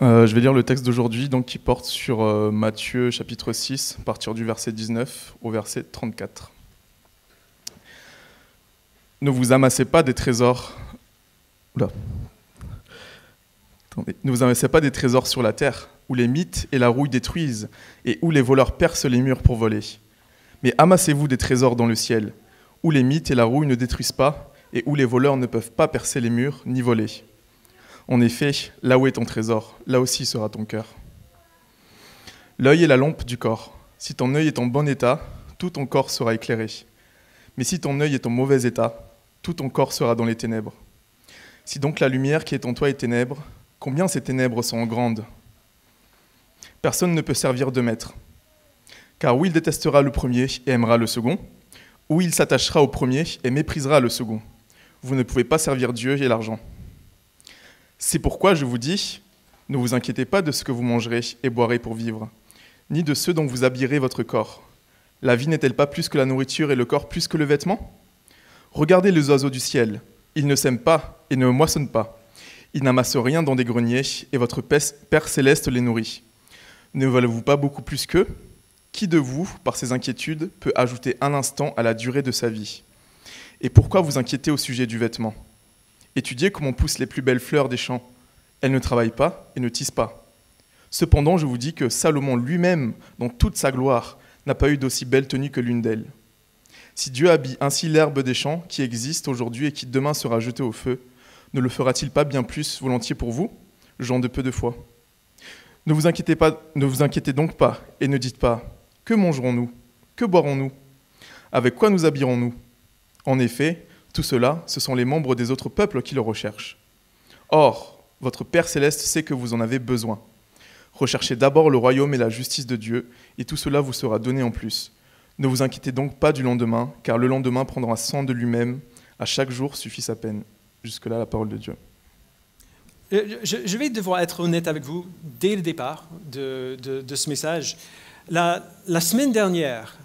Je vais lire le texte d'aujourd'hui donc, qui porte sur Matthieu chapitre 6, à partir du verset 19 au verset 34. Ne vous amassez pas des trésors... Oula. Attendez. Ne vous amassez pas des trésors sur la terre, où les mythes et la rouille détruisent, et où les voleurs percent les murs pour voler. Mais amassez-vous des trésors dans le ciel, où les mythes et la rouille ne détruisent pas, et où les voleurs ne peuvent pas percer les murs ni voler. En effet, là où est ton trésor, là aussi sera ton cœur. L'œil est la lampe du corps. Si ton œil est en bon état, tout ton corps sera éclairé. Mais si ton œil est en mauvais état, tout ton corps sera dans les ténèbres. Si donc la lumière qui est en toi est ténèbres, combien ces ténèbres sont grandes ? Personne ne peut servir de maître. Car ou il détestera le premier et aimera le second, ou il s'attachera au premier et méprisera le second. Vous ne pouvez pas servir Dieu et l'argent. C'est pourquoi je vous dis, ne vous inquiétez pas de ce que vous mangerez et boirez pour vivre, ni de ce dont vous habillerez votre corps. La vie n'est-elle pas plus que la nourriture et le corps plus que le vêtement ? Regardez les oiseaux du ciel, ils ne sèment pas et ne moissonnent pas. Ils n'amassent rien dans des greniers et votre Père céleste les nourrit. Ne valez-vous pas beaucoup plus qu'eux ? Qui de vous, par ses inquiétudes, peut ajouter un instant à la durée de sa vie ? Et pourquoi vous inquiétez au sujet du vêtement ? Étudiez comment poussent les plus belles fleurs des champs. Elles ne travaillent pas et ne tissent pas. Cependant, je vous dis que Salomon lui-même, dans toute sa gloire, n'a pas eu d'aussi belle tenue que l'une d'elles. Si Dieu habille ainsi l'herbe des champs qui existe aujourd'hui et qui demain sera jetée au feu, ne le fera-t-il pas bien plus volontiers pour vous, gens de peu de foi ? Ne vous inquiétez donc pas et ne dites pas « Que mangerons-nous ? Que boirons-nous ? Avec quoi nous habillerons-nous » En effet, tout cela, ce sont les membres des autres peuples qui le recherchent. Or, votre Père céleste sait que vous en avez besoin. Recherchez d'abord le royaume et la justice de Dieu, et tout cela vous sera donné en plus. Ne vous inquiétez donc pas du lendemain, car le lendemain prendra soin de lui-même. À chaque jour suffit sa peine. Jusque-là, la parole de Dieu. Je vais devoir être honnête avec vous dès le départ de ce message. La semaine dernière,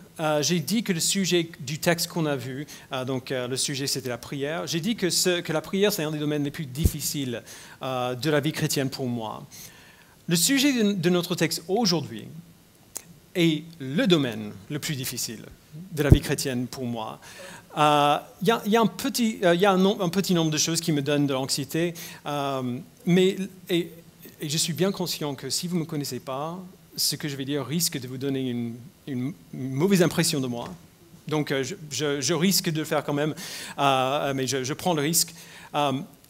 j'ai dit que le sujet du texte qu'on a vu, le sujet c'était la prière, j'ai dit que la prière c'est un des domaines les plus difficiles de la vie chrétienne pour moi. Le sujet de notre texte aujourd'hui est le domaine le plus difficile de la vie chrétienne pour moi. Il y a un petit nombre de choses qui me donnent de l'anxiété, et je suis bien conscient que si vous ne me connaissez pas, ce que je vais dire risque de vous donner une mauvaise impression de moi. Donc, je risque de le faire quand même, mais je prends le risque.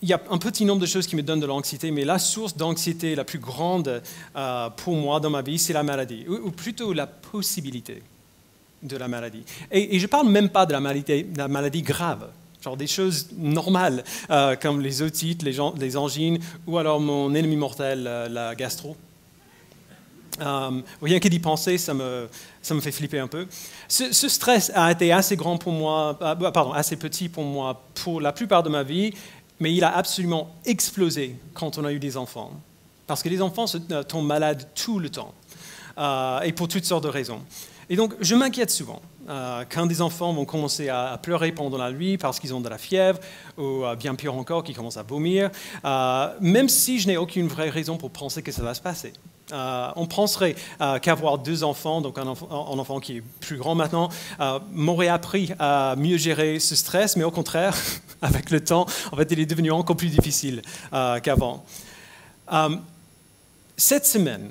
Il y a un petit nombre de choses qui me donnent de l'anxiété, mais la source d'anxiété la plus grande pour moi dans ma vie, c'est la maladie, ou plutôt la possibilité de la maladie. Et je ne parle même pas de la maladie grave, genre des choses normales, comme les otites, les angines, ou alors mon ennemi mortel, la gastro. Rien que d'y penser, ça me fait flipper un peu. Ce stress a été assez grand pour moi, assez petit pour moi pour la plupart de ma vie, mais il a absolument explosé quand on a eu des enfants. Parce que les enfants tombent malades tout le temps, et pour toutes sortes de raisons. Et donc, je m'inquiète souvent quand des enfants vont commencer à pleurer pendant la nuit parce qu'ils ont de la fièvre, ou bien pire encore, qu'ils commencent à vomir, même si je n'ai aucune vraie raison pour penser que ça va se passer. On penserait qu'avoir 2 enfants, donc un enfant qui est plus grand maintenant, m'aurait appris à mieux gérer ce stress, mais au contraire, avec le temps, en fait, il est devenu encore plus difficile qu'avant. Cette semaine,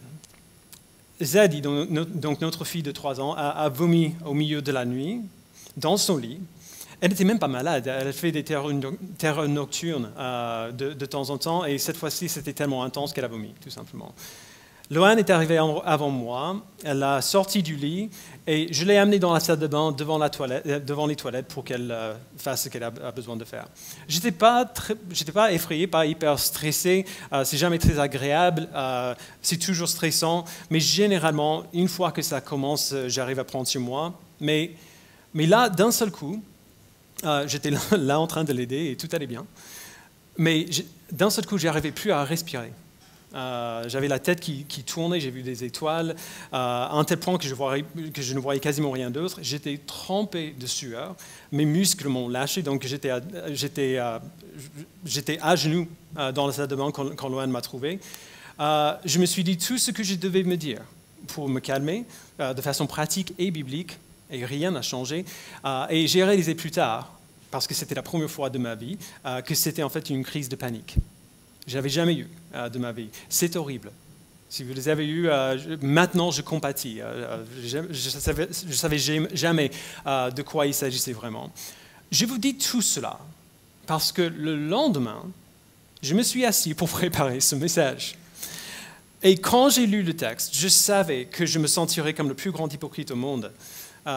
Zadie, donc notre fille de 3 ans, a vomi au milieu de la nuit, dans son lit. Elle n'était même pas malade, elle fait des terreurs nocturnes de temps en temps, et cette fois-ci, c'était tellement intense qu'elle a vomi, tout simplement. Loane est arrivée avant moi, elle l'a sortie du lit, et je l'ai amenée dans la salle de bain devant les toilettes pour qu'elle fasse ce qu'elle a besoin de faire. Je n'étais pas effrayé, pas hyper stressé, c'est jamais très agréable, c'est toujours stressant, mais généralement, une fois que ça commence, j'arrive à prendre sur moi. Mais là, d'un seul coup, j'étais là en train de l'aider et tout allait bien, mais d'un seul coup, je n'arrivais plus à respirer. J'avais la tête qui tournait, j'ai vu des étoiles, à un tel point que je ne voyais quasiment rien d'autre. J'étais trempé de sueur, mes muscles m'ont lâché, donc j'étais à genoux dans la salle de bain quand Loane m'a trouvé. je me suis dit tout ce que je devais me dire pour me calmer, de façon pratique et biblique, et rien n'a changé. Et j'ai réalisé plus tard, parce que c'était la première fois de ma vie, que c'était en fait une crise de panique. Je n'avais jamais eu de ma vie. C'est horrible. Si vous les avez eus, maintenant je compatis. Je savais jamais de quoi il s'agissait vraiment. Je vous dis tout cela parce que le lendemain, je me suis assis pour préparer ce message. Et quand j'ai lu le texte, je savais que je me sentirais comme le plus grand hypocrite au monde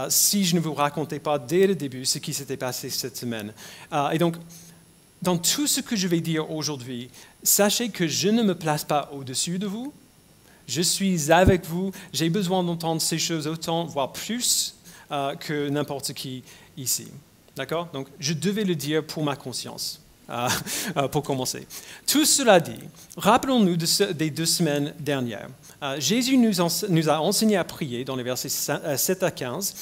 si je ne vous racontais pas dès le début ce qui s'était passé cette semaine. Et donc, dans tout ce que je vais dire aujourd'hui, sachez que je ne me place pas au-dessus de vous. Je suis avec vous. J'ai besoin d'entendre ces choses autant, voire plus, que n'importe qui ici. D'accord? Donc, je devais le dire pour ma conscience. Pour commencer. Tout cela dit, rappelons-nous des 2 semaines dernières. Jésus nous a enseigné à prier dans les versets 7 à 15.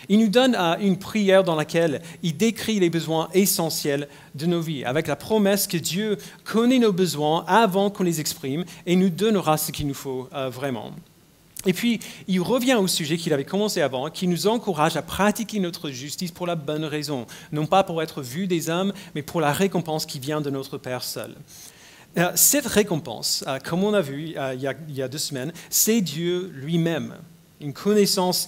Il nous donne une prière dans laquelle il décrit les besoins essentiels de nos vies, avec la promesse que Dieu connaît nos besoins avant qu'on les exprime et nous donnera ce qu'il nous faut vraiment. Et puis, il revient au sujet qu'il avait commencé avant, qui nous encourage à pratiquer notre justice pour la bonne raison, non pas pour être vu des hommes, mais pour la récompense qui vient de notre Père seul. Cette récompense, comme on a vu il y a 2 semaines, c'est Dieu lui-même. Une connaissance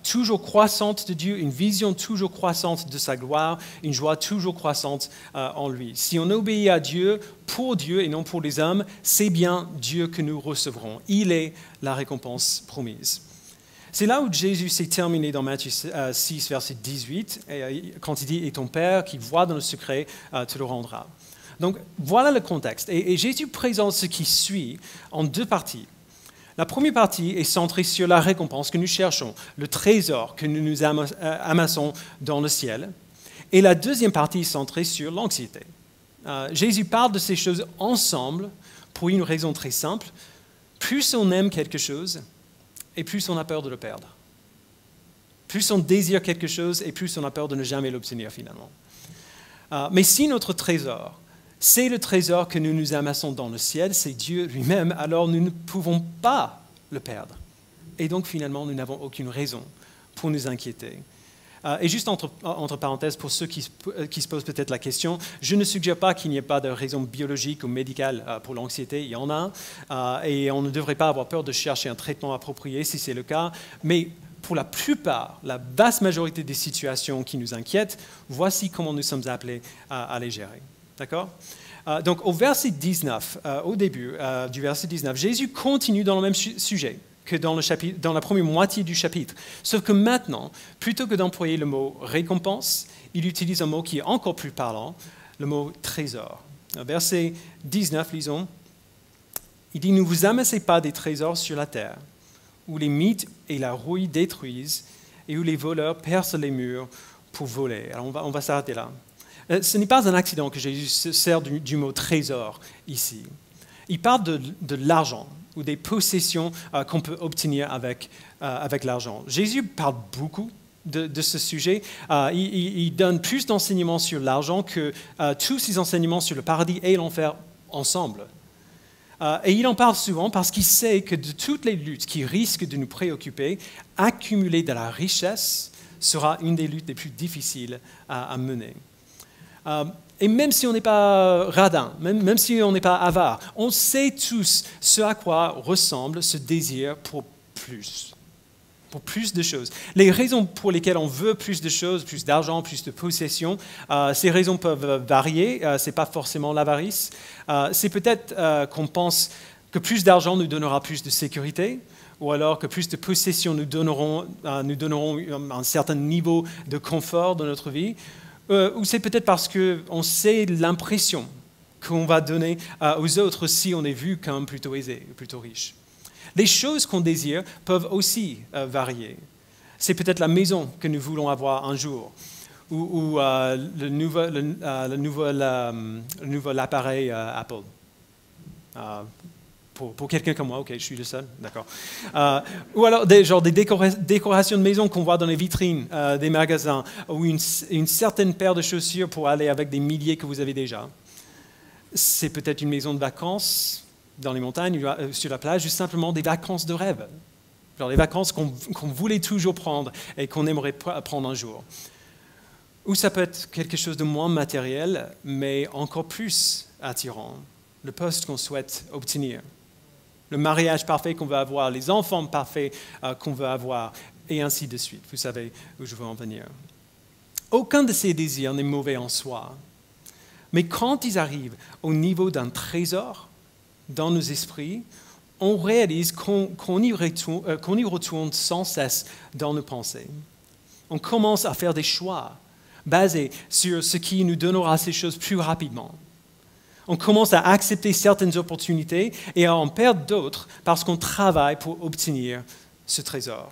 toujours croissante de Dieu, une vision toujours croissante de sa gloire, une joie toujours croissante en lui. Si on obéit à Dieu pour Dieu et non pour les hommes, c'est bien Dieu que nous recevrons. Il est la récompense promise. C'est là où Jésus s'est terminé dans Matthieu 6, verset 18, quand il dit « Et ton Père qui voit dans le secret te le rendra ». Donc voilà le contexte. Et Jésus présente ce qui suit en 2 parties. La première partie est centrée sur la récompense que nous cherchons, le trésor que nous nous amassons dans le ciel. Et la deuxième partie est centrée sur l'anxiété. Jésus parle de ces choses ensemble pour une raison très simple. Plus on aime quelque chose, et plus on a peur de le perdre. Plus on désire quelque chose, et plus on a peur de ne jamais l'obtenir finalement. Mais si notre trésor, c'est le trésor que nous nous amassons dans le ciel, c'est Dieu lui-même, alors nous ne pouvons pas le perdre. Et donc finalement, nous n'avons aucune raison pour nous inquiéter. Et juste entre parenthèses, pour ceux qui se posent peut-être la question, je ne suggère pas qu'il n'y ait pas de raison biologique ou médicale pour l'anxiété, il y en a, et on ne devrait pas avoir peur de chercher un traitement approprié si c'est le cas, mais pour la plupart, la vaste majorité des situations qui nous inquiètent, voici comment nous sommes appelés à les gérer. D'accord? Donc au verset 19, au début du verset 19, Jésus continue dans le même sujet que dans la première moitié du chapitre. Sauf que maintenant, plutôt que d'employer le mot récompense, il utilise un mot qui est encore plus parlant, le mot trésor. Verset 19, lisons. Il dit « Ne vous amassez pas des trésors sur la terre, où les mythes et la rouille détruisent, et où les voleurs percent les murs pour voler. » Alors on va s'arrêter là. Ce n'est pas un accident que Jésus se sert du mot trésor ici. Il parle de l'argent ou des possessions qu'on peut obtenir avec l'argent. Jésus parle beaucoup de ce sujet. Il donne plus d'enseignements sur l'argent que tous ses enseignements sur le paradis et l'enfer ensemble. Et il en parle souvent parce qu'il sait que de toutes les luttes qui risquent de nous préoccuper, accumuler de la richesse sera une des luttes les plus difficiles à mener. Et même si on n'est pas radin, même si on n'est pas avare, on sait tous ce à quoi ressemble ce désir pour plus de choses. Les raisons pour lesquelles on veut plus de choses, plus d'argent, plus de possessions, ces raisons peuvent varier. Ce n'est pas forcément l'avarice. C'est peut-être qu'on pense que plus d'argent nous donnera plus de sécurité, ou alors que plus de possessions nous donneront un certain niveau de confort dans notre vie. Ou c'est peut-être parce qu'on sait l'impression qu'on va donner aux autres si on est vu comme plutôt aisé, plutôt riche. Les choses qu'on désire peuvent aussi varier. C'est peut-être la maison que nous voulons avoir un jour, ou le nouvel appareil Apple. Pour quelqu'un comme moi, ok, je suis le seul, d'accord. Ou alors des décorations de maison qu'on voit dans les vitrines des magasins, ou une certaine paire de chaussures pour aller avec des milliers que vous avez déjà. C'est peut-être une maison de vacances, dans les montagnes, sur la plage, juste simplement des vacances de rêve. Genre les vacances qu'on voulait toujours prendre et qu'on aimerait prendre un jour. Ou ça peut être quelque chose de moins matériel, mais encore plus attirant. Le poste qu'on souhaite obtenir. Le mariage parfait qu'on veut avoir, les enfants parfaits qu'on veut avoir, et ainsi de suite. Vous savez où je veux en venir. Aucun de ces désirs n'est mauvais en soi. Mais quand ils arrivent au niveau d'un trésor dans nos esprits, on réalise qu'on y retourne sans cesse dans nos pensées. On commence à faire des choix basés sur ce qui nous donnera ces choses plus rapidement. On commence à accepter certaines opportunités et à en perdre d'autres parce qu'on travaille pour obtenir ce trésor.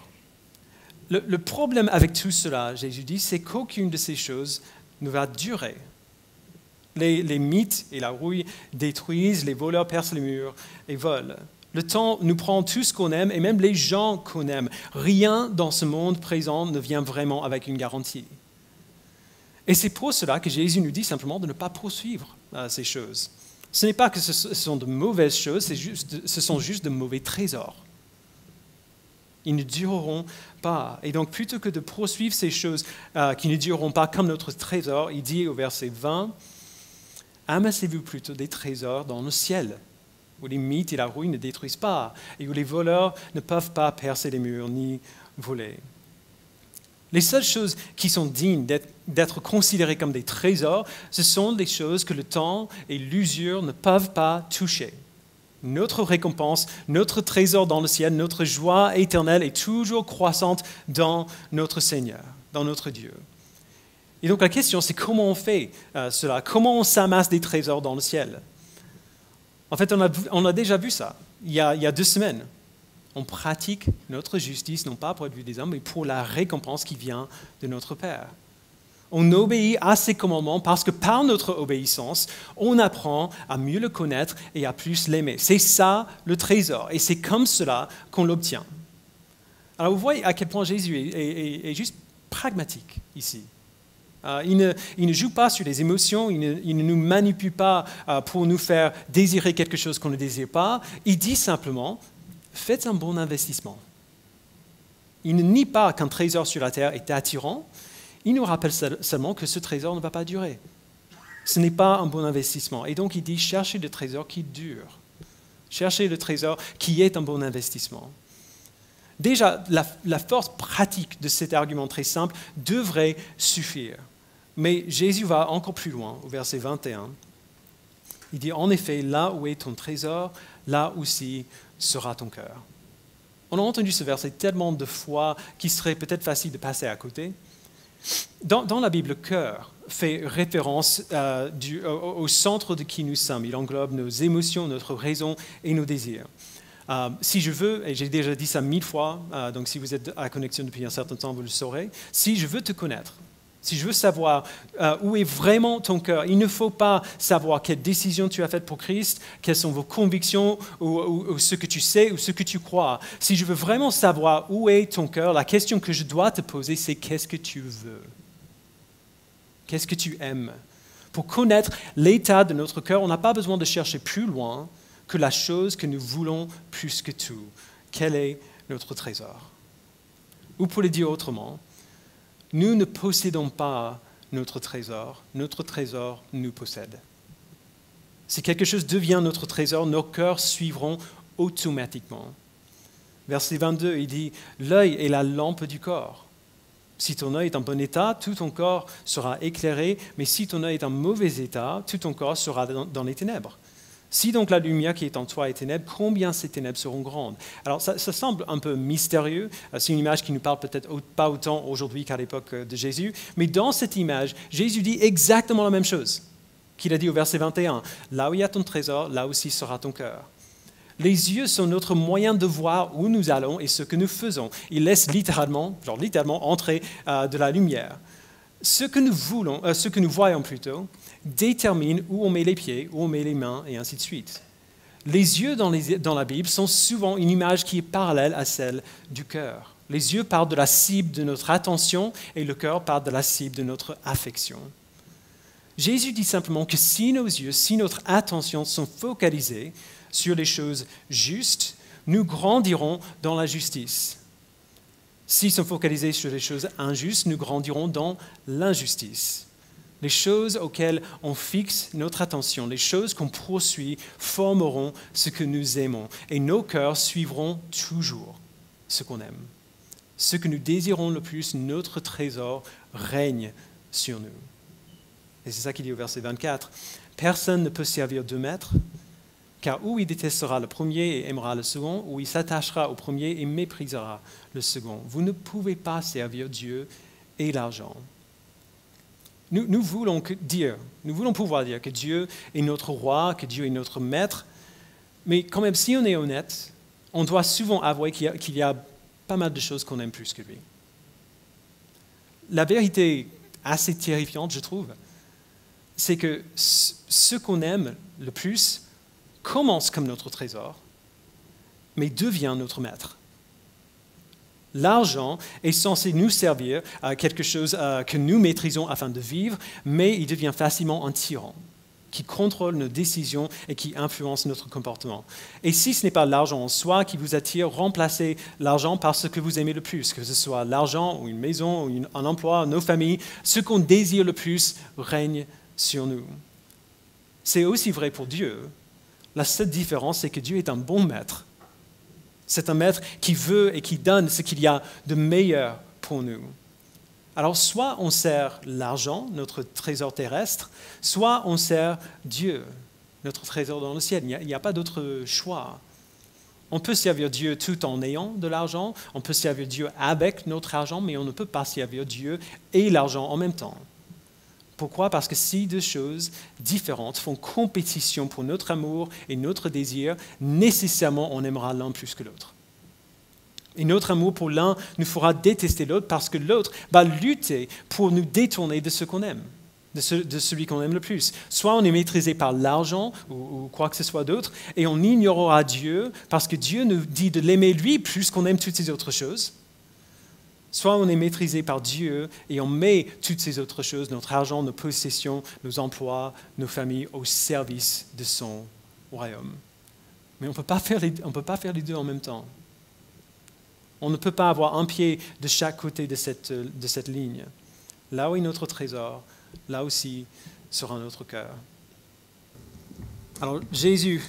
Le problème avec tout cela, Jésus dit, c'est qu'aucune de ces choses ne va durer. Les mythes et la rouille détruisent, les voleurs percent les murs et volent. Le temps nous prend tout ce qu'on aime et même les gens qu'on aime. Rien dans ce monde présent ne vient vraiment avec une garantie. Et c'est pour cela que Jésus nous dit simplement de ne pas poursuivre ces choses. Ce n'est pas que ce sont de mauvaises choses, ce sont juste de mauvais trésors. Ils ne dureront pas. Et donc, plutôt que de poursuivre ces choses qui ne dureront pas comme notre trésor, il dit au verset 20, « Amassez-vous plutôt des trésors dans le ciel, où les mythes et la rouille ne détruisent pas, et où les voleurs ne peuvent pas percer les murs ni voler. » Les seules choses qui sont dignes d'être considérées comme des trésors, ce sont des choses que le temps et l'usure ne peuvent pas toucher. Notre récompense, notre trésor dans le ciel, notre joie éternelle est toujours croissante dans notre Seigneur, dans notre Dieu. Et donc la question, c'est comment on fait cela? Comment on s'amasse des trésors dans le ciel? En fait, on a déjà vu ça il y a 2 semaines. On pratique notre justice, non pas pour être vu des hommes, mais pour la récompense qui vient de notre Père. On obéit à ses commandements parce que par notre obéissance, on apprend à mieux le connaître et à plus l'aimer. C'est ça le trésor, et c'est comme cela qu'on l'obtient. Alors vous voyez à quel point Jésus est juste pragmatique ici. Il ne joue pas sur les émotions, il ne nous manipule pas pour nous faire désirer quelque chose qu'on ne désire pas. Il dit simplement, faites un bon investissement. Il ne nie pas qu'un trésor sur la terre est attirant, il nous rappelle seulement que ce trésor ne va pas durer. Ce n'est pas un bon investissement. Et donc il dit, cherchez le trésor qui dure. Cherchez le trésor qui est un bon investissement. Déjà, la force pratique de cet argument très simple devrait suffire. Mais Jésus va encore plus loin, au verset 21. Il dit, en effet, là où est ton trésor, là aussi sera ton cœur. On a entendu ce verset tellement de fois qu'il serait peut-être facile de passer à côté. Dans la Bible, le cœur fait référence au centre de qui nous sommes. Il englobe nos émotions, notre raison et nos désirs. Si je veux, et j'ai déjà dit ça 1000 fois, donc si vous êtes à la connexion depuis un certain temps, vous le saurez, si je veux te connaître, si je veux savoir où est vraiment ton cœur, il ne faut pas savoir quelle décision tu as faite pour Christ, quelles sont vos convictions, ou ce que tu sais, ou ce que tu crois. Si je veux vraiment savoir où est ton cœur, la question que je dois te poser, c'est qu'est-ce que tu veux? Qu'est-ce que tu aimes? Pour connaître l'état de notre cœur, on n'a pas besoin de chercher plus loin que la chose que nous voulons plus que tout. Quel est notre trésor? Ou pour le dire autrement, nous ne possédons pas notre trésor nous possède. Si quelque chose devient notre trésor, nos cœurs suivront automatiquement. Verset 22, il dit « L'œil est la lampe du corps. Si ton œil est en bon état, tout ton corps sera éclairé, mais si ton œil est en mauvais état, tout ton corps sera dans les ténèbres. Si donc la lumière qui est en toi est ténèbres, combien ces ténèbres seront grandes ?» Alors ça semble un peu mystérieux, c'est une image qui nous parle peut-être pas autant aujourd'hui qu'à l'époque de Jésus, mais dans cette image, Jésus dit exactement la même chose qu'il a dit au verset 21. « Là où il y a ton trésor, là aussi sera ton cœur. » Les yeux sont notre moyen de voir où nous allons et ce que nous faisons. Ils laissent littéralement entrer de la lumière. Ce que nous voyons plutôt, détermine où on met les pieds, où on met les mains, et ainsi de suite. Les yeux dans la Bible sont souvent une image qui est parallèle à celle du cœur. Les yeux parlent de la cible de notre attention et le cœur parle de la cible de notre affection. Jésus dit simplement que si nos yeux, si notre attention sont focalisés sur les choses justes, nous grandirons dans la justice. S'ils sont focalisés sur les choses injustes, nous grandirons dans l'injustice. Les choses auxquelles on fixe notre attention, les choses qu'on poursuit, formeront ce que nous aimons. Et nos cœurs suivront toujours ce qu'on aime. Ce que nous désirons le plus, notre trésor règne sur nous. Et c'est ça qu'il dit au verset 24. Personne ne peut servir deux maîtres, car ou il détestera le premier et aimera le second, ou il s'attachera au premier et méprisera le second. Vous ne pouvez pas servir Dieu et l'argent. Nous voulons pouvoir dire que Dieu est notre roi, que Dieu est notre maître, mais quand même, si on est honnête, on doit souvent avouer qu'il y a pas mal de choses qu'on aime plus que lui. La vérité assez terrifiante, je trouve, c'est que ce qu'on aime le plus commence comme notre trésor, mais devient notre maître. L'argent est censé nous servir à quelque chose que nous maîtrisons afin de vivre, mais il devient facilement un tyran qui contrôle nos décisions et qui influence notre comportement. Et si ce n'est pas l'argent en soi qui vous attire, remplacez l'argent par ce que vous aimez le plus, que ce soit l'argent ou une maison, ou un emploi, nos familles. Ce qu'on désire le plus règne sur nous. C'est aussi vrai pour Dieu. La seule différence, c'est que Dieu est un bon maître. C'est un maître qui veut et qui donne ce qu'il y a de meilleur pour nous. Alors, soit on sert l'argent, notre trésor terrestre, soit on sert Dieu, notre trésor dans le ciel. Il n'y a pas d'autre choix. On peut servir Dieu tout en ayant de l'argent, on peut servir Dieu avec notre argent, mais on ne peut pas servir Dieu et l'argent en même temps. Pourquoi? Parce que si deux choses différentes font compétition pour notre amour et notre désir, nécessairement on aimera l'un plus que l'autre. Et notre amour pour l'un nous fera détester l'autre parce que l'autre va lutter pour nous détourner de ce qu'on aime, de celui qu'on aime le plus. Soit on est maîtrisé par l'argent ou quoi que ce soit d'autre et on ignorera Dieu parce que Dieu nous dit de l'aimer lui plus qu'on aime toutes ces autres choses. Soit on est maîtrisé par Dieu et on met toutes ces autres choses, notre argent, nos possessions, nos emplois, nos familles, au service de son royaume. Mais on ne peut pas faire les deux en même temps. On ne peut pas avoir un pied de chaque côté de cette ligne. Là où est notre trésor, là aussi sera notre cœur. Alors Jésus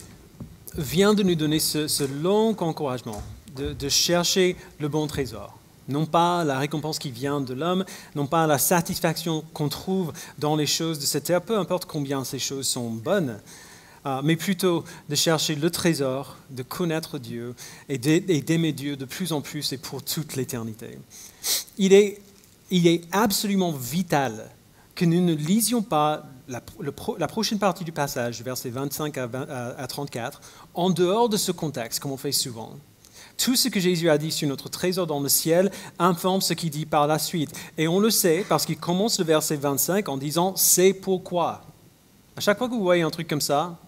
vient de nous donner ce long encouragement de chercher le bon trésor. Non pas la récompense qui vient de l'homme, non pas la satisfaction qu'on trouve dans les choses de cette terre, peu importe combien ces choses sont bonnes, mais plutôt de chercher le trésor, de connaître Dieu et d'aimer Dieu de plus en plus et pour toute l'éternité. Il est absolument vital que nous ne lisions pas la prochaine partie du passage, versets 25 à 34, en dehors de ce contexte, comme on fait souvent. Tout ce que Jésus a dit sur notre trésor dans le ciel informe ce qu'il dit par la suite. Et on le sait parce qu'il commence le verset 25 en disant « c'est pourquoi ». À chaque fois que vous voyez un truc comme ça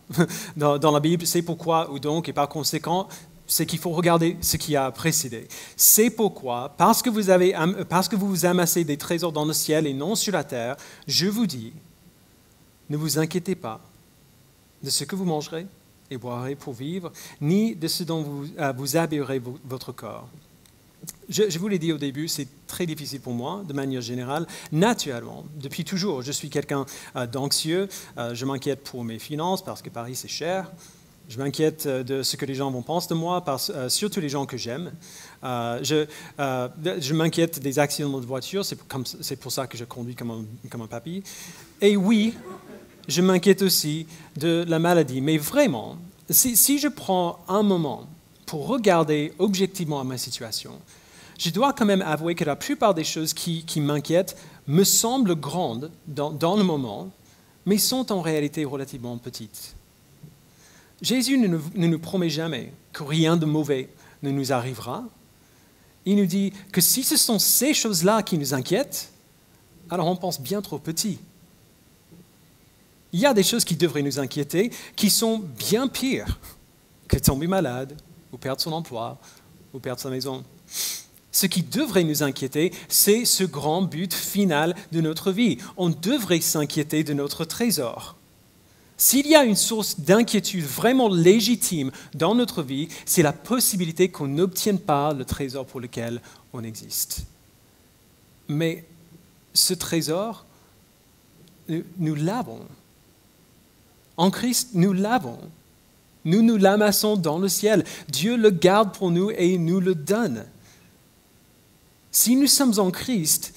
dans la Bible, c'est pourquoi ou donc, et par conséquent, c'est qu'il faut regarder ce qui a précédé. C'est pourquoi, parce que vous amassez des trésors dans le ciel et non sur la terre, je vous dis, ne vous inquiétez pas de ce que vous mangerez et boirez pour vivre, ni de ce dont vous habillerez votre corps. Je vous l'ai dit au début, c'est très difficile pour moi, de manière générale. Naturellement, depuis toujours, je suis quelqu'un d'anxieux. Je m'inquiète pour mes finances parce que Paris, c'est cher. Je m'inquiète de ce que les gens vont penser de moi, surtout les gens que j'aime. Je m'inquiète des accidents de voiture, c'est pour ça que je conduis comme un papy. Et oui, je m'inquiète aussi de la maladie. Mais vraiment, si je prends un moment pour regarder objectivement à ma situation, je dois quand même avouer que la plupart des choses qui m'inquiètent me semblent grandes dans le moment, mais sont en réalité relativement petites. Jésus ne nous promet jamais que rien de mauvais ne nous arrivera. Il nous dit que si ce sont ces choses-là qui nous inquiètent, alors on pense bien trop petit. Il y a des choses qui devraient nous inquiéter qui sont bien pires que tomber malade, ou perdre son emploi, ou perdre sa maison. Ce qui devrait nous inquiéter, c'est ce grand but final de notre vie. On devrait s'inquiéter de notre trésor. S'il y a une source d'inquiétude vraiment légitime dans notre vie, c'est la possibilité qu'on n'obtienne pas le trésor pour lequel on existe. Mais ce trésor, nous l'avons. En Christ, nous l'avons. Nous l'amassons dans le ciel. Dieu le garde pour nous et nous le donne. Si nous sommes en Christ,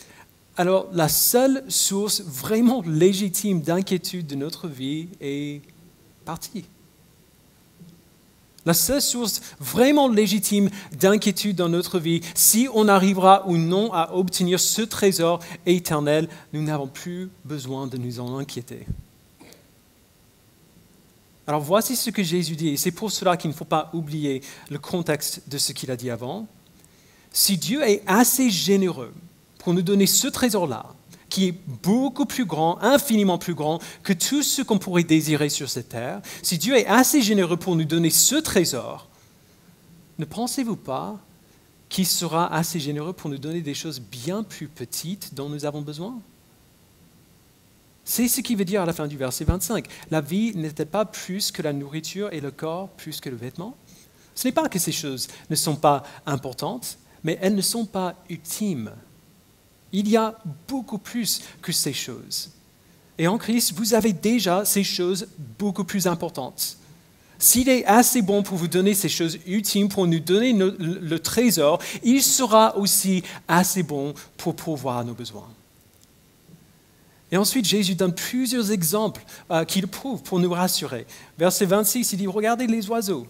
alors la seule source vraiment légitime d'inquiétude de notre vie est partie. La seule source vraiment légitime d'inquiétude dans notre vie, si on arrivera ou non à obtenir ce trésor éternel, nous n'avons plus besoin de nous en inquiéter. Alors voici ce que Jésus dit, et c'est pour cela qu'il ne faut pas oublier le contexte de ce qu'il a dit avant. Si Dieu est assez généreux pour nous donner ce trésor-là, qui est beaucoup plus grand, infiniment plus grand que tout ce qu'on pourrait désirer sur cette terre, si Dieu est assez généreux pour nous donner ce trésor, ne pensez-vous pas qu'il sera assez généreux pour nous donner des choses bien plus petites dont nous avons besoin? C'est ce qu'il veut dire à la fin du verset 25. La vie n'était pas plus que la nourriture et le corps plus que le vêtement. Ce n'est pas que ces choses ne sont pas importantes, mais elles ne sont pas ultimes. Il y a beaucoup plus que ces choses. Et en Christ, vous avez déjà ces choses beaucoup plus importantes. S'il est assez bon pour vous donner ces choses ultimes, pour nous donner le trésor, il sera aussi assez bon pour pourvoir à nos besoins. Et ensuite, Jésus donne plusieurs exemples qui le prouvent pour nous rassurer. Verset 26, il dit, regardez les oiseaux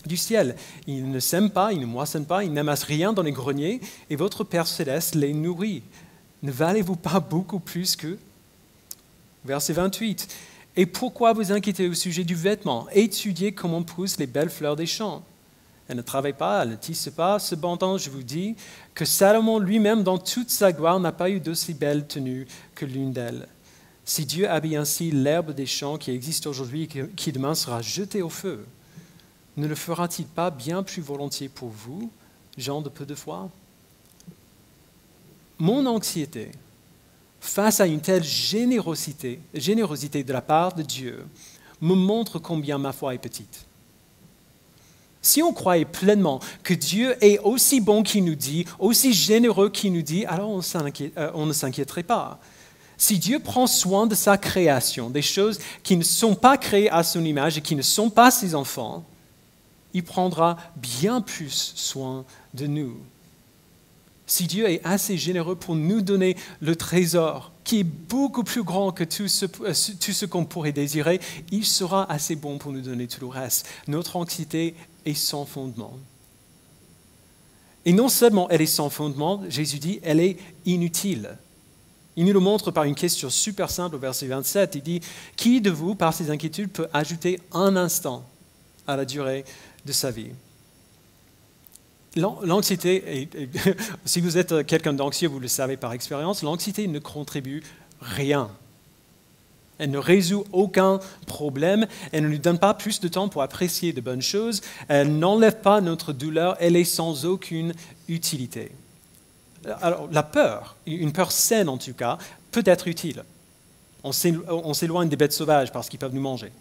du ciel. Ils ne sèment pas, ils ne moissonnent pas, ils n'amassent rien dans les greniers, et votre Père céleste les nourrit. Ne valez-vous pas beaucoup plus qu'eux? Verset 28. Et pourquoi vous inquiétez au sujet du vêtement? Étudiez comment poussent les belles fleurs des champs. Elles ne travaillent pas, elles ne tissent pas. Cependant, je vous dis que Salomon lui-même, dans toute sa gloire, n'a pas eu d'aussi belle tenue que l'une d'elles. Si Dieu habille ainsi l'herbe des champs qui existe aujourd'hui et qui demain sera jetée au feu, ne le fera-t-il pas bien plus volontiers pour vous, gens de peu de foi? Mon anxiété face à une telle générosité de la part de Dieu me montre combien ma foi est petite. Si on croyait pleinement que Dieu est aussi bon qu'il nous dit, aussi généreux qu'il nous dit, alors on ne s'inquiéterait pas. Si Dieu prend soin de sa création, des choses qui ne sont pas créées à son image et qui ne sont pas ses enfants, il prendra bien plus soin de nous. Si Dieu est assez généreux pour nous donner le trésor, qui est beaucoup plus grand que tout ce qu'on pourrait désirer, il sera assez bon pour nous donner tout le reste. Notre anxiété est sans fondement. Et non seulement elle est sans fondement, Jésus dit, elle est inutile. Il nous le montre par une question super simple au verset 27. Il dit, « Qui de vous, par ses inquiétudes, peut ajouter un instant à la durée de sa vie ?» L'anxiété, si vous êtes quelqu'un d'anxieux, vous le savez par expérience, l'anxiété ne contribue rien. Elle ne résout aucun problème, elle ne nous donne pas plus de temps pour apprécier de bonnes choses, elle n'enlève pas notre douleur, elle est sans aucune utilité. Alors la peur, une peur saine en tout cas, peut être utile. On s'éloigne des bêtes sauvages parce qu'ils peuvent nous manger.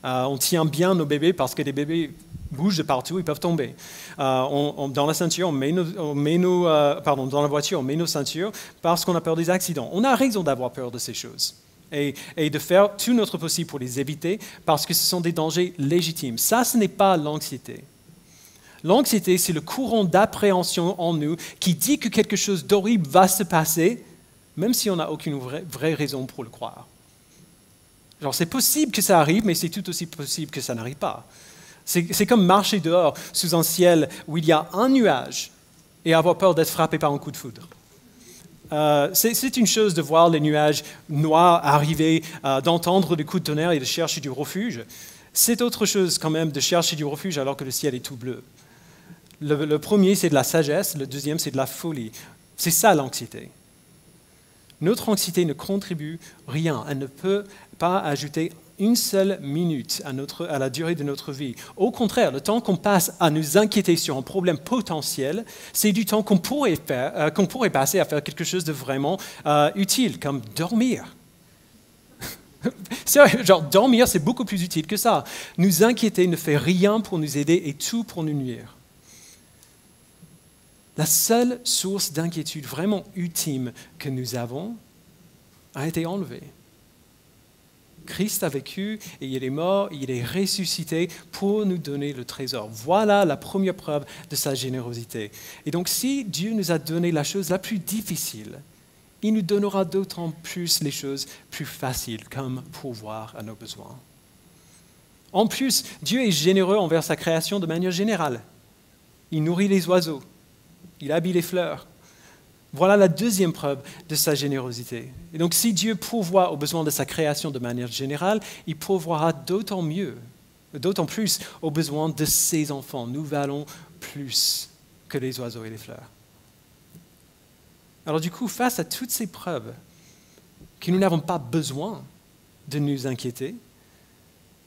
On tient bien nos bébés parce que les bébés bougent de partout, ils peuvent tomber. Dans la ceinture, dans la voiture, on met nos ceintures parce qu'on a peur des accidents. On a raison d'avoir peur de ces choses et de faire tout notre possible pour les éviter parce que ce sont des dangers légitimes. Ça, ce n'est pas l'anxiété. L'anxiété, c'est le courant d'appréhension en nous qui dit que quelque chose d'horrible va se passer, même si on n'a aucune vraie raison pour le croire. Genre, c'est possible que ça arrive, mais c'est tout aussi possible que ça n'arrive pas. C'est comme marcher dehors sous un ciel où il y a un nuage et avoir peur d'être frappé par un coup de foudre. C'est une chose de voir les nuages noirs arriver, d'entendre des coups de tonnerre et de chercher du refuge. C'est autre chose quand même de chercher du refuge alors que le ciel est tout bleu. Le premier, c'est de la sagesse, le deuxième, c'est de la folie. C'est ça l'anxiété. Notre anxiété ne contribue rien, elle ne peut pas ajouter une seule minute à la durée de notre vie. Au contraire, le temps qu'on passe à nous inquiéter sur un problème potentiel, c'est du temps qu'on pourrait passer à faire quelque chose de vraiment utile, comme dormir. Sérieux, genre dormir, c'est beaucoup plus utile que ça. Nous inquiéter ne fait rien pour nous aider et tout pour nous nuire. La seule source d'inquiétude vraiment ultime que nous avons a été enlevée. Christ a vécu et il est mort, il est ressuscité pour nous donner le trésor. Voilà la première preuve de sa générosité. Et donc si Dieu nous a donné la chose la plus difficile, il nous donnera d'autant plus les choses plus faciles, comme pourvoir à nos besoins. En plus, Dieu est généreux envers sa création de manière générale. Il nourrit les oiseaux, il habille les fleurs. Voilà la deuxième preuve de sa générosité. Et donc si Dieu pourvoit aux besoins de sa création de manière générale, il pourvoira d'autant plus aux besoins de ses enfants. Nous valons plus que les oiseaux et les fleurs. Alors du coup, face à toutes ces preuves que nous n'avons pas besoin de nous inquiéter,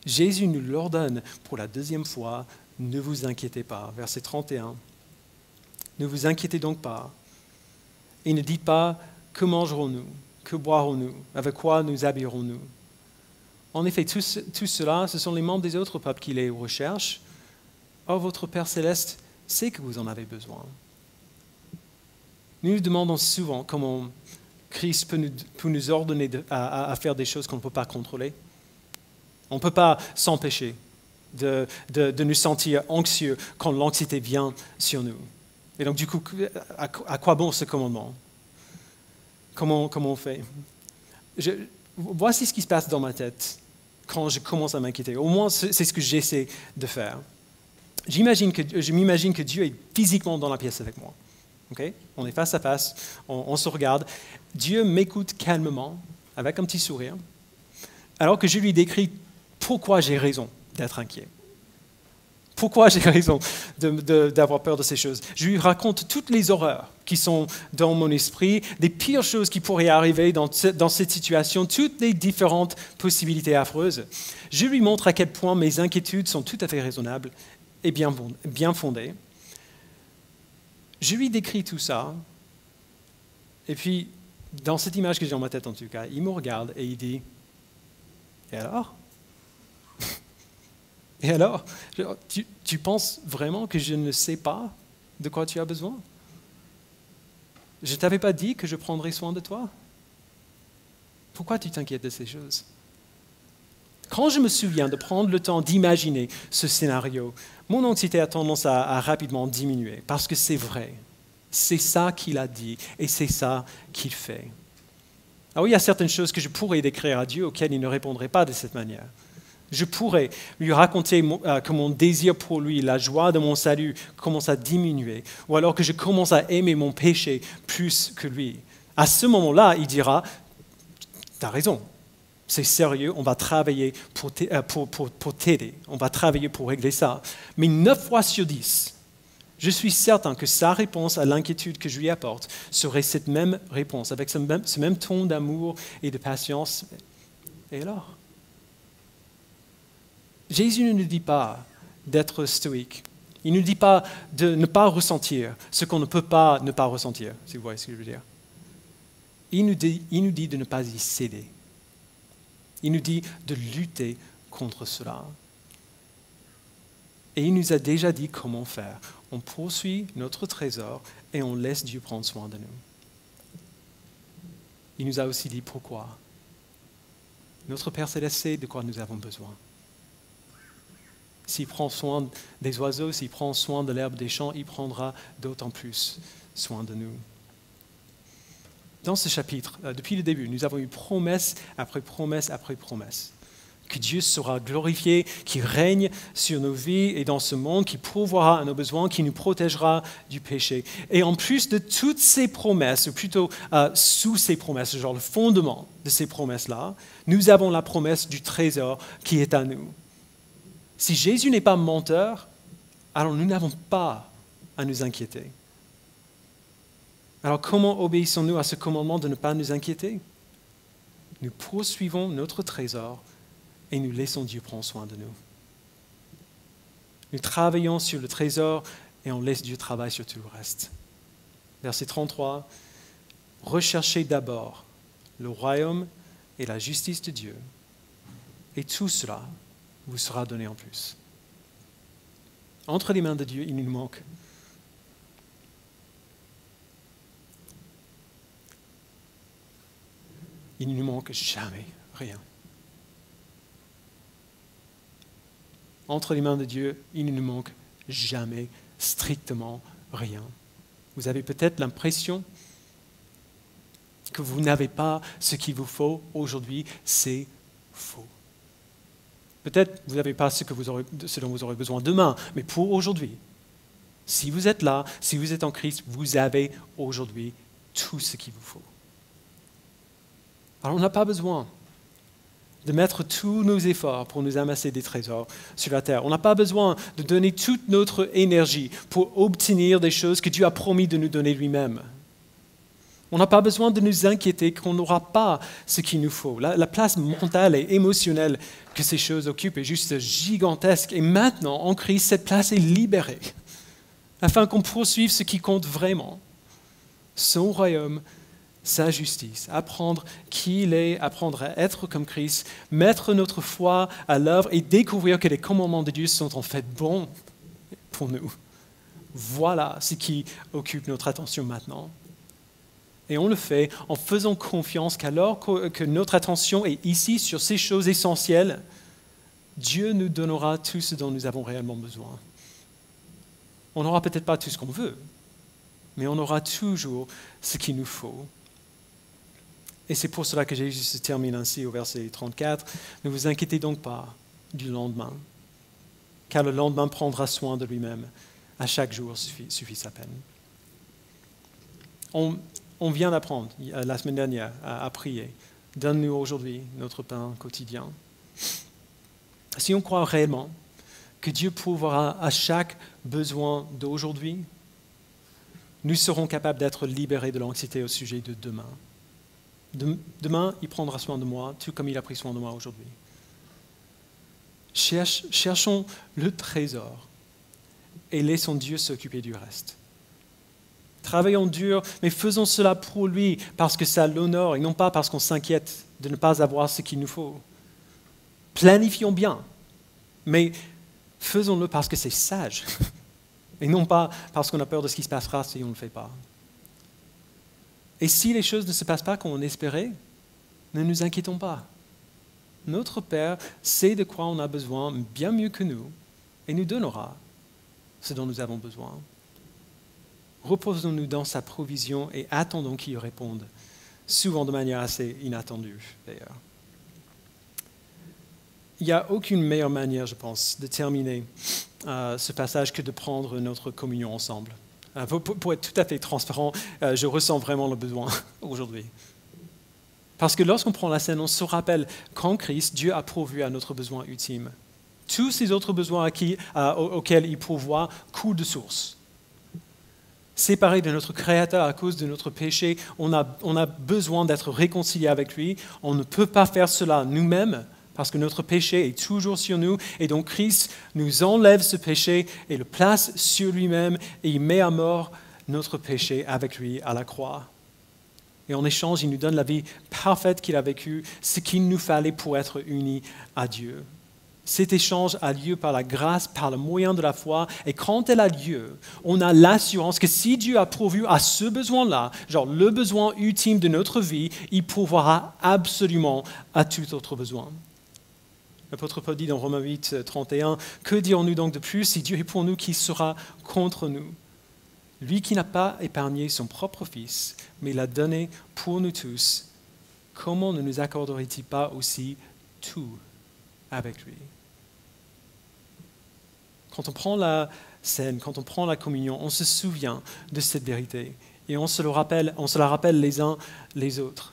Jésus nous l'ordonne pour la deuxième fois, ne vous inquiétez pas. Verset 31. Ne vous inquiétez donc pas. Et ne dites pas, que mangerons-nous, que boirons-nous, avec quoi nous habillerons-nous. En effet, tout cela, ce sont les membres des autres peuples qui les recherchent. Or, votre Père céleste sait que vous en avez besoin. Nous nous demandons souvent comment Christ peut nous ordonner à faire des choses qu'on ne peut pas contrôler. On ne peut pas s'empêcher de nous sentir anxieux quand l'anxiété vient sur nous. Et donc, du coup, à quoi bon ce commandement? Comment on fait? Voici ce qui se passe dans ma tête quand je commence à m'inquiéter. Au moins, c'est ce que j'essaie de faire. Je m'imagine que Dieu est physiquement dans la pièce avec moi. Okay? On est face à face, on se regarde. Dieu m'écoute calmement, avec un petit sourire, alors que je lui décris pourquoi j'ai raison d'être inquiet. Pourquoi j'ai raison d'avoir peur de ces choses. Je lui raconte toutes les horreurs qui sont dans mon esprit, des pires choses qui pourraient arriver dans cette situation, toutes les différentes possibilités affreuses. Je lui montre à quel point mes inquiétudes sont tout à fait raisonnables et bien fondées. Je lui décris tout ça, et puis, dans cette image que j'ai dans ma tête en tout cas, il me regarde et il dit « Et alors ?» Et alors, tu penses vraiment que je ne sais pas de quoi tu as besoin? Je ne t'avais pas dit que je prendrais soin de toi? Pourquoi tu t'inquiètes de ces choses? Quand je me souviens de prendre le temps d'imaginer ce scénario, mon anxiété a tendance à rapidement diminuer, parce que c'est vrai. C'est ça qu'il a dit et c'est ça qu'il fait. Alors il y a certaines choses que je pourrais décrire à Dieu auxquelles il ne répondrait pas de cette manière. Je pourrais lui raconter que mon désir pour lui, la joie de mon salut commence à diminuer, ou alors que je commence à aimer mon péché plus que lui. À ce moment-là, il dira, tu as raison, c'est sérieux, on va travailler pour t'aider, on va travailler pour régler ça. Mais 9 fois sur 10, je suis certain que sa réponse à l'inquiétude que je lui apporte serait cette même réponse, avec ce même ton d'amour et de patience. Et alors? Jésus ne nous dit pas d'être stoïque. Il ne nous dit pas de ne pas ressentir ce qu'on ne peut pas ne pas ressentir, si vous voyez ce que je veux dire. Il nous dit de ne pas y céder. Il nous dit de lutter contre cela. Et il nous a déjà dit comment faire. On poursuit notre trésor et on laisse Dieu prendre soin de nous. Il nous a aussi dit pourquoi. Notre Père Céleste sait de quoi nous avons besoin. S'il prend soin des oiseaux, s'il prend soin de l'herbe des champs, il prendra d'autant plus soin de nous. Dans ce chapitre, depuis le début, nous avons eu promesse après promesse après promesse. Que Dieu sera glorifié, qu'il règne sur nos vies et dans ce monde, qu'il pourvoira à nos besoins, qu'il nous protégera du péché. Et en plus de toutes ces promesses, ou plutôt sous ces promesses, genre le fondement de ces promesses-là, nous avons la promesse du trésor qui est à nous. Si Jésus n'est pas menteur, alors nous n'avons pas à nous inquiéter. Alors comment obéissons-nous à ce commandement de ne pas nous inquiéter? Nous poursuivons notre trésor et nous laissons Dieu prendre soin de nous. Nous travaillons sur le trésor et on laisse Dieu travailler sur tout le reste. Verset 33, « Recherchez d'abord le royaume et la justice de Dieu, et tout cela vous sera donné en plus. » Entre les mains de Dieu, il nous manque. Il ne nous manque jamais rien. Entre les mains de Dieu, il ne nous manque jamais, strictement rien. Vous avez peut-être l'impression que vous n'avez pas ce qu'il vous faut aujourd'hui, c'est faux. Peut-être que vous n'avez pas ce dont vous aurez besoin demain, mais pour aujourd'hui, si vous êtes là, si vous êtes en Christ, vous avez aujourd'hui tout ce qu'il vous faut. Alors on n'a pas besoin de mettre tous nos efforts pour nous amasser des trésors sur la terre. On n'a pas besoin de donner toute notre énergie pour obtenir des choses que Dieu a promis de nous donner lui-même. On n'a pas besoin de nous inquiéter qu'on n'aura pas ce qu'il nous faut. La place mentale et émotionnelle que ces choses occupent est juste gigantesque. Et maintenant, en Christ, cette place est libérée afin qu'on poursuive ce qui compte vraiment. Son royaume, sa justice, apprendre qui il est, apprendre à être comme Christ, mettre notre foi à l'œuvre et découvrir que les commandements de Dieu sont en fait bons pour nous. Voilà ce qui occupe notre attention maintenant. Et on le fait en faisant confiance qu'alors que notre attention est ici sur ces choses essentielles, Dieu nous donnera tout ce dont nous avons réellement besoin. On n'aura peut-être pas tout ce qu'on veut, mais on aura toujours ce qu'il nous faut. Et c'est pour cela que Jésus se termine ainsi au verset 34. « Ne vous inquiétez donc pas du lendemain, car le lendemain prendra soin de lui-même. À chaque jour suffit sa peine. » On vient d'apprendre la semaine dernière à prier. Donne-nous aujourd'hui notre pain quotidien. Si on croit réellement que Dieu pourvoira à chaque besoin d'aujourd'hui, nous serons capables d'être libérés de l'anxiété au sujet de demain. Demain, il prendra soin de moi, tout comme il a pris soin de moi aujourd'hui. Cherchons le trésor et laissons Dieu s'occuper du reste. Travaillons dur, mais faisons cela pour lui, parce que ça l'honore, et non pas parce qu'on s'inquiète de ne pas avoir ce qu'il nous faut. Planifions bien, mais faisons-le parce que c'est sage, et non pas parce qu'on a peur de ce qui se passera si on ne le fait pas. Et si les choses ne se passent pas comme on espérait, ne nous inquiétons pas. Notre Père sait de quoi on a besoin bien mieux que nous, et nous donnera ce dont nous avons besoin. Reposons-nous dans sa provision et attendons qu'il réponde, souvent de manière assez inattendue d'ailleurs. Il n'y a aucune meilleure manière, je pense, de terminer ce passage que de prendre notre communion ensemble. Pour être tout à fait transparent, je ressens vraiment le besoin aujourd'hui. Parce que lorsqu'on prend la scène, on se rappelle qu'en Christ, Dieu a pourvu à notre besoin ultime. Tous ces autres besoins auxquels il pourvoit coulent de source. Séparés de notre Créateur à cause de notre péché, on a besoin d'être réconciliés avec lui. On ne peut pas faire cela nous-mêmes parce que notre péché est toujours sur nous. Et donc Christ nous enlève ce péché et le place sur lui-même et il met à mort notre péché avec lui à la croix. Et en échange, il nous donne la vie parfaite qu'il a vécue, ce qu'il nous fallait pour être unis à Dieu. Cet échange a lieu par la grâce, par le moyen de la foi. Et quand elle a lieu, on a l'assurance que si Dieu a pourvu à ce besoin-là, genre le besoin ultime de notre vie, il pourvoira absolument à tout autre besoin. L'apôtre Paul dit dans Romains 8, 31, « Que dirons-nous donc de plus? Si Dieu est pour nous, qui sera contre nous? Lui qui n'a pas épargné son propre Fils, mais l'a donné pour nous tous, comment ne nous accorderait-il pas aussi tout avec lui ?» Quand on prend la scène, quand on prend la communion, on se souvient de cette vérité et on se la rappelle les uns les autres.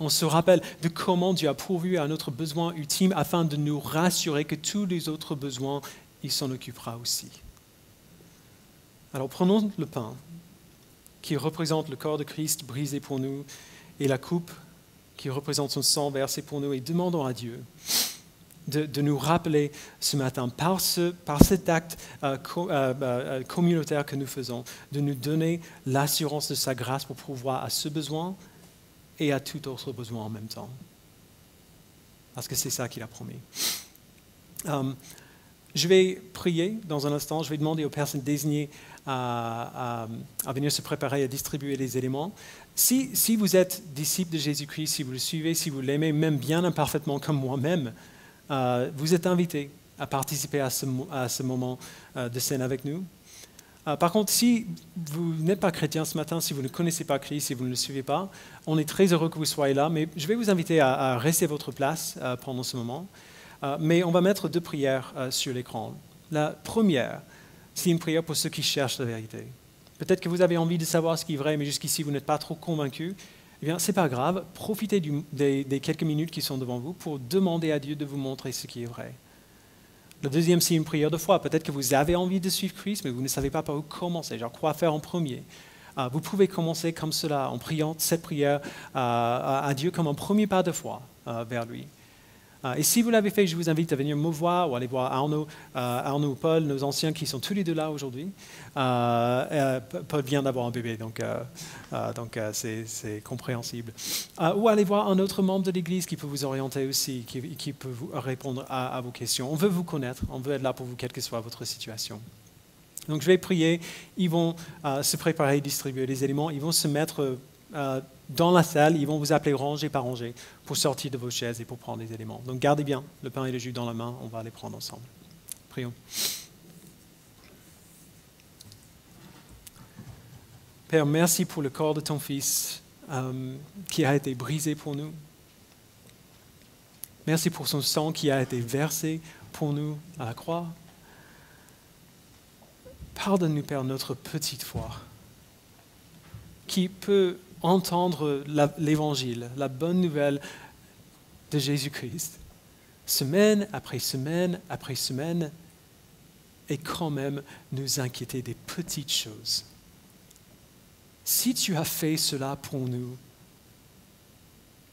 On se rappelle de comment Dieu a pourvu à notre besoin ultime afin de nous rassurer que tous les autres besoins, il s'en occupera aussi. Alors prenons le pain qui représente le corps de Christ brisé pour nous et la coupe qui représente son sang versé pour nous, et demandons à Dieu de nous rappeler ce matin, par cet acte communautaire que nous faisons, de nous donner l'assurance de sa grâce pour pourvoir à ce besoin et à tout autre besoin en même temps. Parce que c'est ça qu'il a promis. Je vais prier dans un instant, je vais demander aux personnes désignées à venir se préparer à distribuer les éléments. Si vous êtes disciple de Jésus-Christ, si vous le suivez, si vous l'aimez, même bien imparfaitement comme moi-même, vous êtes invité à participer à ce moment de scène avec nous. Par contre, si vous n'êtes pas chrétien ce matin, si vous ne connaissez pas Christ, si vous ne le suivez pas, on est très heureux que vous soyez là, mais je vais vous inviter à rester à votre place pendant ce moment. Mais on va mettre 2 prières sur l'écran. La première, c'est une prière pour ceux qui cherchent la vérité. Peut-être que vous avez envie de savoir ce qui est vrai, mais jusqu'ici vous n'êtes pas trop convaincu. Eh bien, ce n'est pas grave. Profitez des quelques minutes qui sont devant vous pour demander à Dieu de vous montrer ce qui est vrai. La deuxième, c'est une prière de foi. Peut-être que vous avez envie de suivre Christ, mais vous ne savez pas par où commencer, genre quoi faire en premier. Vous pouvez commencer comme cela, en priant cette prière à Dieu comme un premier pas de foi vers lui. Et si vous l'avez fait, je vous invite à venir me voir ou aller voir Arnaud ou Paul, nos anciens qui sont tous les deux là aujourd'hui. Paul vient d'avoir un bébé, donc c'est compréhensible. Ou aller voir un autre membre de l'Église qui peut vous orienter aussi, qui peut vous répondre à vos questions. On veut vous connaître, on veut être là pour vous, quelle que soit votre situation. Donc je vais prier, ils vont se préparer, distribuer les éléments, ils vont se mettre dans la salle, ils vont vous appeler rangée par rangée pour sortir de vos chaises et pour prendre les éléments. Donc gardez bien le pain et le jus dans la main, on va les prendre ensemble. Prions. Père, merci pour le corps de ton Fils qui a été brisé pour nous. Merci pour son sang qui a été versé pour nous à la croix. Pardonne-nous, Père, notre petite foi qui peut entendre l'évangile, la bonne nouvelle de Jésus-Christ, semaine après semaine après semaine, et quand même nous inquiéter des petites choses. Si tu as fait cela pour nous,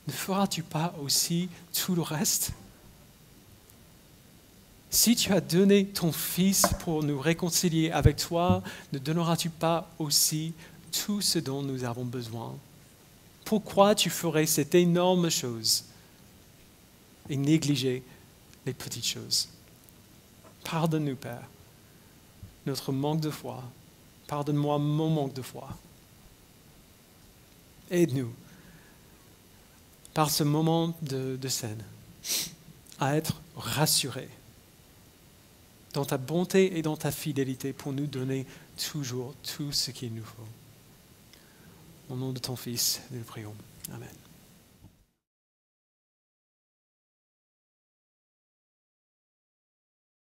ne feras-tu pas aussi tout le reste? Si tu as donné ton Fils pour nous réconcilier avec toi, ne donneras-tu pas aussi tout ce dont nous avons besoin? Pourquoi tu ferais cette énorme chose et négliger les petites choses? Pardonne-nous, Père, notre manque de foi. Pardonne-moi mon manque de foi. Aide-nous, par ce moment de scène, à être rassurés dans ta bonté et dans ta fidélité pour nous donner toujours tout ce qu'il nous faut. Au nom de ton Fils, nous le prions. Amen.